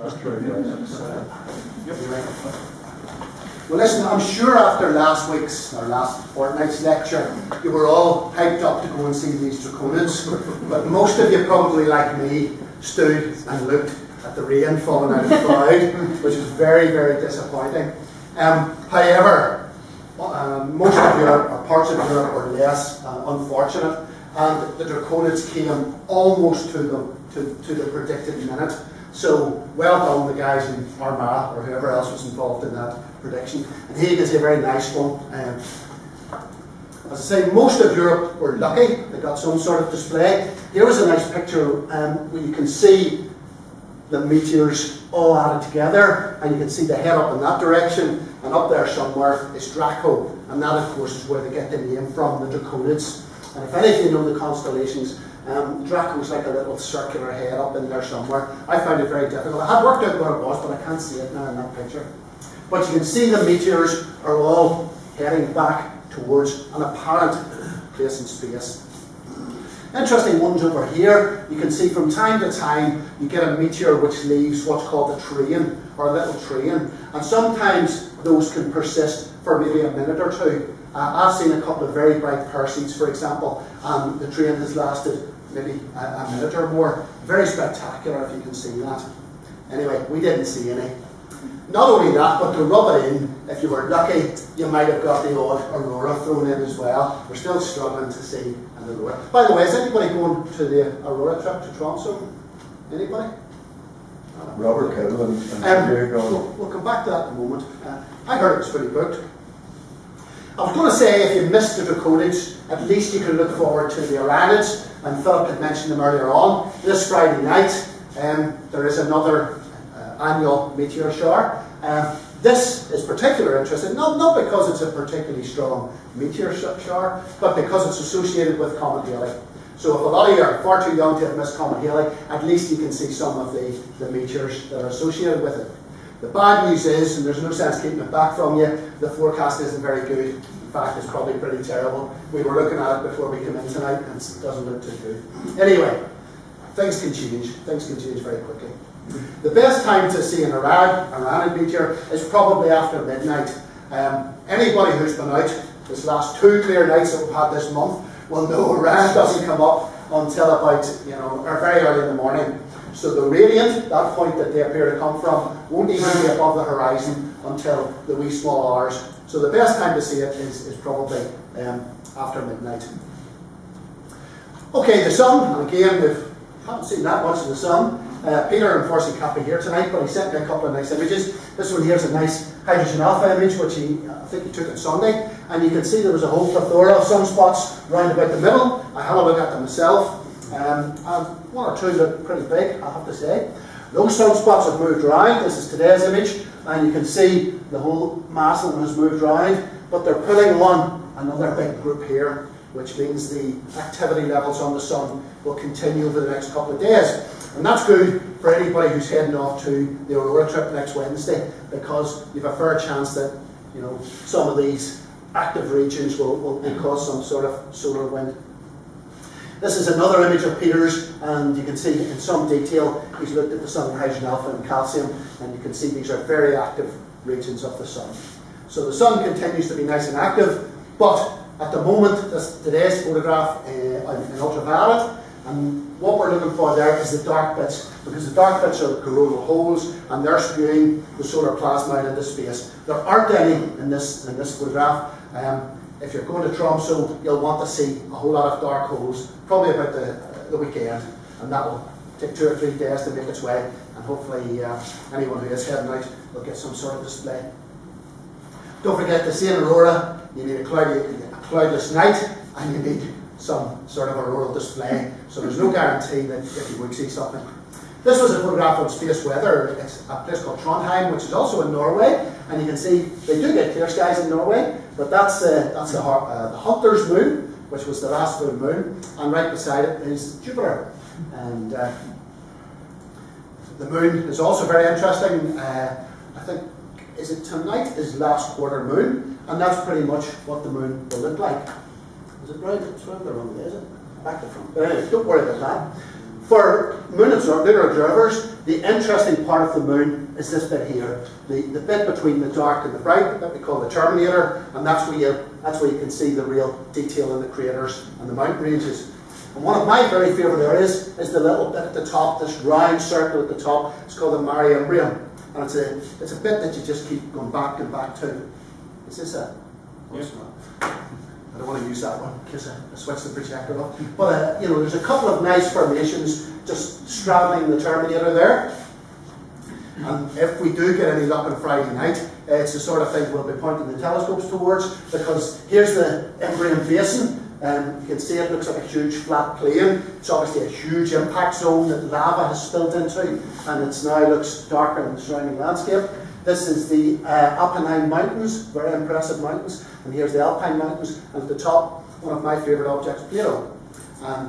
That's true, yes. Well, listen, I'm sure after last week's or last fortnight's lecture, you were all hyped up to go and see these draconids, but most of you probably, like me, stood and looked at the rain falling out of the cloud, which was very, very disappointing. However, most of Europe, or parts of Europe, were less unfortunate, and the draconids came almost to the predicted minute. So, well done the guys in Armagh, or whoever else was involved in that prediction. And here you can see a very nice one. As I say, most of Europe were lucky. They got some sort of display. Here was a nice picture where you can see the meteors all added together, and you can see the head up in that direction, and up there somewhere is Draco, and that of course is where they get the name from, the Draconids. And if any of you know the constellations, Draco's like a little circular head up in there somewhere. I found it very difficult. I had worked out what it was, but I can't see it now in that picture. But you can see the meteors are all heading back towards an apparent place in space. Interesting ones over here. You can see from time to time you get a meteor which leaves what's called a train, or a little train, and sometimes those can persist for maybe a minute or two. I've seen a couple of very bright Perseids, for example, and the train has lasted maybe a minute or more. Very spectacular, if you can see that. Anyway, we didn't see any. Not only that, but to rub it in, if you were lucky, you might have got the odd aurora thrown in as well. We're still struggling to see an aurora. By the way, is anybody going to the aurora trip to Tromsø? Anybody? Robert Kevlin. We'll come back to that in a moment. I heard it was pretty booked. I was going to say, if you missed the Draconids, at least you can look forward to the Oranids, and Philip had mentioned them earlier on. This Friday night, there is another annual meteor shower. This is particularly interesting, not because it's a particularly strong meteor shower, but because it's associated with Comet Halley. So if a lot of you are far too young to have missed Comet Halley, at least you can see some of the meteors that are associated with it. The bad news is, and there's no sense keeping it back from you, the forecast isn't very good. In fact, it's probably pretty terrible. We were looking at it before we came in tonight, and it doesn't look too good. Anyway, things can change. Things can change very quickly. The best time to see an Oranid meteor is probably after midnight. Anybody who's been out this last 2 clear nights that we've had this month will know Oranid doesn't come up until about, or very early in the morning. So the radiant, that point that they appear to come from, won't even be above the horizon until the wee small hours. So the best time to see it is probably after midnight. Okay, the sun, and again, we haven't seen that much of the sun. Peter unfortunately can't be here tonight, but he sent me a couple of nice images. This one here is a nice hydrogen alpha image, which I think he took on Sunday. And you can see there was a whole plethora of sunspots round about the middle. I had a look at them myself. And 1 or 2 look pretty big, I have to say. Those sunspots have moved around. This is today's image, and you can see the whole mass of them has moved around, but they're pulling on another big group here, which means the activity levels on the sun will continue over the next couple of days. And that's good for anybody who's heading off to the aurora trip next Wednesday, because you've a fair chance that some of these active regions will cause some sort of solar wind. This is another image of Peter's, and you can see in some detail he's looked at the sun and hydrogen alpha and calcium, and you can see these are very active regions of the sun. So the sun continues to be nice and active, but at the moment, today's photograph in ultraviolet, and what we're looking for there is the dark bits, because the dark bits are coronal holes, and they're spewing the solar plasma out into space. There aren't any in this photograph. If you're going to Tromsø, you'll want to see a whole lot of dark holes, probably about the weekend, and that will take 2 or 3 days to make its way, and hopefully anyone who is heading out will get some sort of display. Don't forget, to see an aurora, you need a cloudless night, and you need some sort of auroral display, so there's no guarantee that if you would see something. This was a photograph of space weather. It's a place called Trondheim, which is also in Norway, and you can see they do get clear skies in Norway, but that's the Hunter's moon, which was the last full moon, and right beside it is Jupiter. And the moon is also very interesting. I think, is it tonight is last quarter moon, and that's pretty much what the moon will look like. Is it right? It's round the wrong way, is it? Back to front. But anyway, don't worry about that. For lunar observers, the interesting part of the moon is this bit here, the bit between the dark and the bright, that we call the terminator, and that's where you can see the real detail in the craters and the mountain ranges. And one of my very favourite areas is the little bit at the top, this round circle at the top. It's called the Mare Imbrium, and it's a bit that you just keep going back and back to. Is this a? Oh, it's not. I don't want to use that one in case I switch the projector off. But you know, there's a couple of nice formations just straddling the terminator there. And if we do get any luck on Friday night, it's the sort of thing we'll be pointing the telescopes towards, because here's the Imbrium basin. You can see it looks like a huge flat plain. It's obviously a huge impact zone that lava has spilled into, and it now looks darker than the surrounding landscape. This is the Apennine Mountains, very impressive mountains, and here's the Alpine Mountains, and at the top, one of my favourite objects, Plato.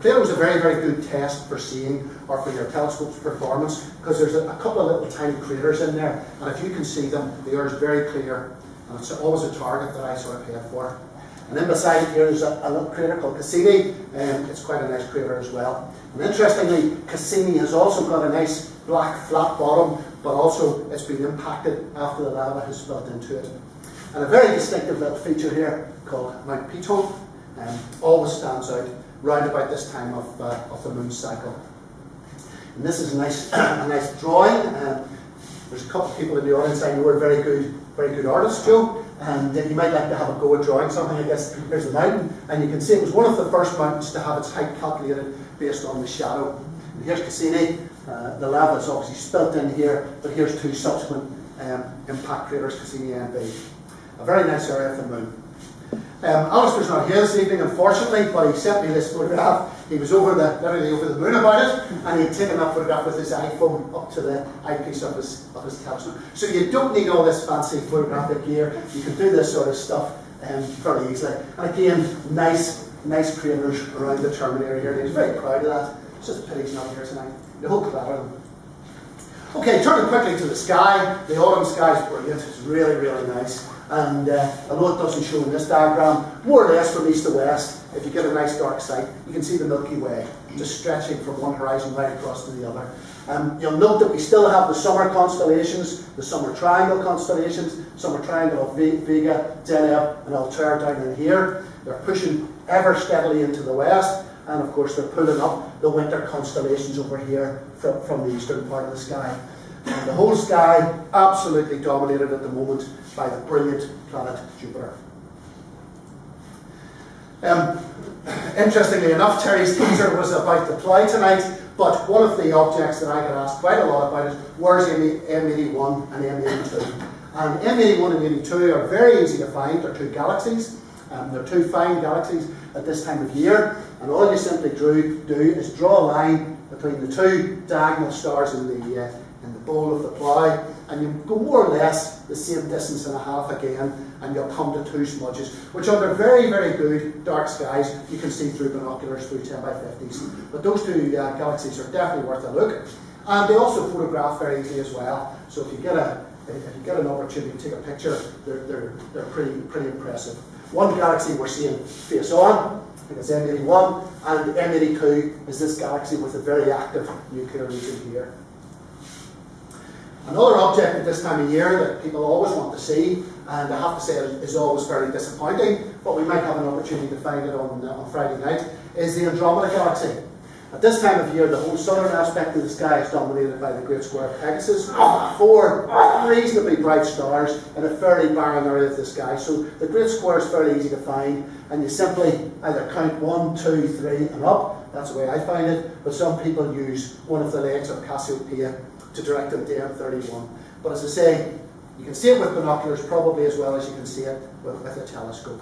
Plato is a very, very good test for seeing, or for your telescope's performance, because there's a couple of little tiny craters in there, and if you can see them, the air is very clear, and it's always a target that I sort of head for. And then beside it here is a little crater called Cassini, and it's quite a nice crater as well. And interestingly, Cassini has also got a nice black flat bottom, but also it's been impacted after the lava has spilled into it. And a very distinctive little feature here called Mount Piton always stands out round about this time of the moon cycle. And this is a nice drawing. There's a couple of people in the audience I know are very good artists, Joe, and you might like to have a go at drawing something. I guess here's the mountain, and you can see it was one of the first mountains to have its height calculated based on the shadow. And here's Cassini. The lava is obviously spilt in here, but here's two subsequent impact craters, Cassini and B. A very nice area of the moon. Alistair's not here this evening, unfortunately, but he sent me this photograph. He was literally over the moon about it, and he'd taken that photograph with his iPhone up to the eyepiece of his telescope. So you don't need all this fancy photographic gear. You can do this sort of stuff very easily. And again, nice craters around the terminator here. And he's very proud of that. It's just a pity he's not here tonight. The whole clever of them. Okay, turning quickly to the sky. The autumn sky is brilliant. It's really, really nice. And although it doesn't show in this diagram, more or less from east to west, if you get a nice dark sight, you can see the Milky Way just stretching from one horizon right across to the other. You'll note that we still have the summer constellations, the summer triangle constellations, summer triangle of Vega, Deneb and Altair down in here. They're pushing ever steadily into the west, and of course they're pulling up the winter constellations over here from the eastern part of the sky. And the whole sky absolutely dominated at the moment by the brilliant planet Jupiter. Interestingly enough, Terry's teaser was about the fly tonight, but one of the objects that I get asked quite a lot about is where's M81 and M82? And M81 and M82 are very easy to find. They're two galaxies. They're two fine galaxies at this time of year, and all you simply do is draw a line between the two diagonal stars in the bowl of the plough, and you go more or less the same distance and a half again, and you'll come to two smudges, which under very, very good dark skies you can see through binoculars through 10x50s. But those two galaxies are definitely worth a look, and they also photograph very easily as well. So if you get an opportunity to take a picture, they're pretty impressive. One galaxy we're seeing face on, I think it's M81, and M82 is this galaxy with a very active nuclear region here. Another object at this time of year that people always want to see, and I have to say is always very disappointing, but we might have an opportunity to find it on Friday night, is the Andromeda Galaxy. At this time of year, the whole southern aspect of the sky is dominated by the Great Square of Pegasus, four reasonably bright stars in a fairly barren area of the sky. So the Great Square is fairly easy to find, and you simply either count 1, 2, 3 and up. That's the way I find it, but some people use one of the legs of Cassiopeia to direct them to M31. But as I say, you can see it with binoculars probably as well as you can see it with a telescope.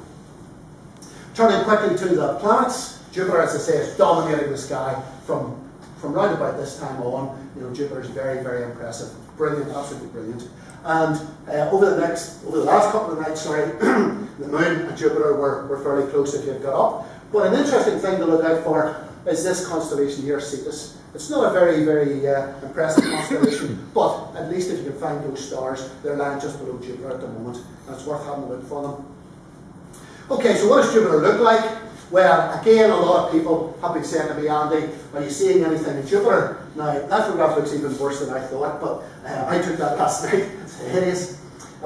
Turning quickly to the planets, Jupiter, as I say, is dominating the sky from round about this time on. You know, Jupiter is very, very impressive, brilliant, absolutely brilliant. And over the last couple of nights, the Moon and Jupiter were fairly close if you had got up. But an interesting thing to look out for is this constellation here, Cetus. It's not a very, very impressive constellation, but at least if you can find those stars, they're lying just below Jupiter at the moment, and it's worth having a look for them. Okay, so what does Jupiter look like? Well, again, a lot of people have been saying to me, Andy, are you seeing anything in Jupiter? Now, that photograph looks even worse than I thought, but I took that last night. It's hideous.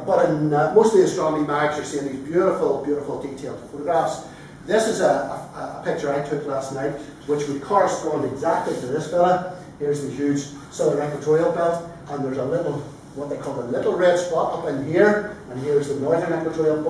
But in most of the astronomy mags, you're seeing these beautiful, beautiful detailed photographs. This is a picture I took last night, which would correspond exactly to this fella. Here's the huge southern equatorial belt, and there's a little, what they call a little red spot up in here, and here's the northern equatorial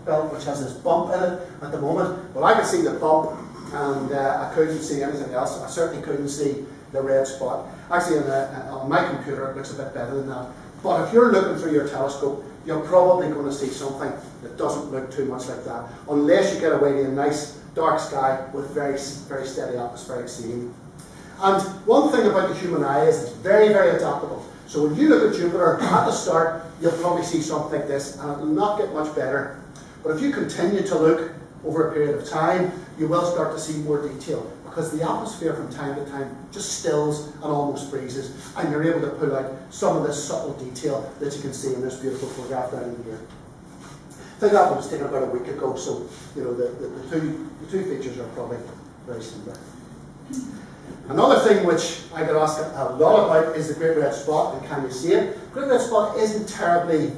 belt, which has this bump in it at the moment. Well, I could see the bump, and I couldn't see anything else. I certainly couldn't see the red spot. Actually, on my computer, it looks a bit better than that. But if you're looking through your telescope, you're probably going to see something that doesn't look too much like that, unless you get away to a nice dark sky with very, very steady atmospheric seeing. And one thing about the human eye is it's very, very adaptable. So when you look at Jupiter at the start, you'll probably see something like this, and it will not get much better. But if you continue to look over a period of time, you will start to see more detail, because the atmosphere from time to time just stills and almost freezes, and you're able to pull out some of this subtle detail that you can see in this beautiful photograph down in here. I think that one was taken about a week ago, so you know the two features are probably very similar. Another thing which I get asked a lot about is the Great Red Spot, and can you see it? Great Red Spot isn't terribly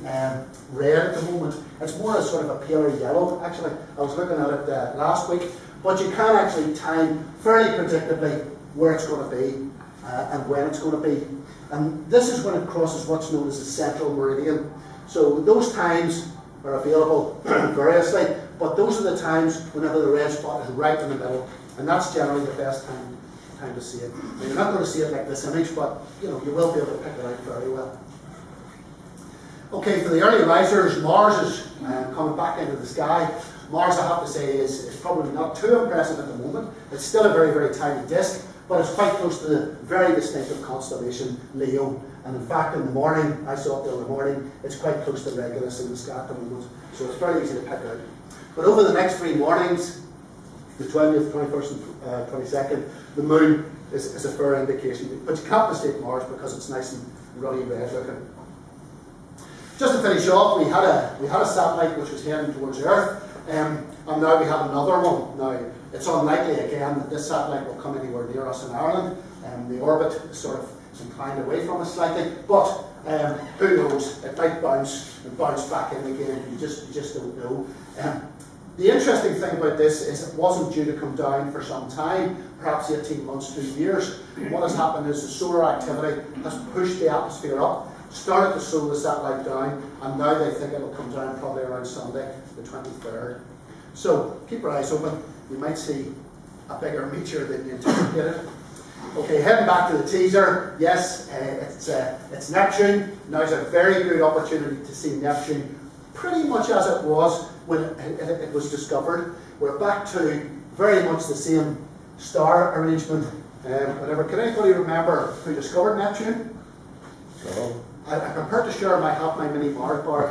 red at the moment. It's more a sort of a paler yellow, actually. I was looking at it last week, but you can actually time fairly predictably where it's going to be and when it's going to be. And this is when it crosses what's known as the central meridian. So those times are available variously, but those are the times whenever the red spot is right in the middle, and that's generally the best time to see it. Now, you're not going to see it like this image, but you know you will be able to pick it out very well. Okay, for the early risers, Mars is coming back into the sky. Mars, I have to say, is probably not too impressive at the moment. It's still a very, very tiny disk, but it's quite close to the very distinctive constellation Leo. And in fact, in the morning, I saw it in the morning, it's quite close to Regulus in the sky at the moment. So it's very easy to pick out. But over the next 3 mornings, the 20th, 21st and 22nd, the moon is a fair indication. But you can't mistake Mars because it's nice and ruddy red looking. Just to finish off, we had a satellite which was heading towards Earth, and now we have another one. Now, it's unlikely again that this satellite will come anywhere near us in Ireland, and the orbit is sort of inclined away from us slightly, but who knows, it might bounce back in again, you just don't know. The interesting thing about this is it wasn't due to come down for some time, perhaps 18 months, 2 years. What has happened is the solar activity has pushed the atmosphere up, started to slow the satellite down, and now they think it will come down probably around Sunday, the 23rd. So keep your eyes open, you might see a bigger meteor than you anticipated. Okay, heading back to the teaser, yes, it's Neptune. Now's a very good opportunity to see Neptune pretty much as it was when it was discovered. We're back to very much the same star arrangement. Whatever. Can anybody remember who discovered Neptune? No. I'm prepared to share my half my mini Mars bar.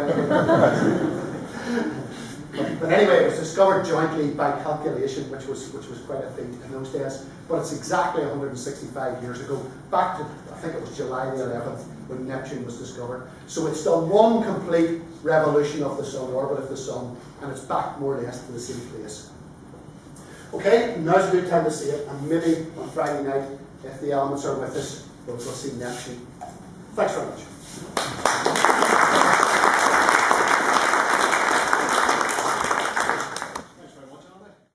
But anyway, it was discovered jointly by calculation, which was quite a feat in those days. But it's exactly 165 years ago, back to, I think it was July the 11th, when Neptune was discovered. So it's done one complete revolution of the Sun, orbit of the Sun, and it's back more or less to the same place. Okay, now's a good time to see it, and maybe on Friday night, if the elements are with us, we'll see Neptune. Thanks very much.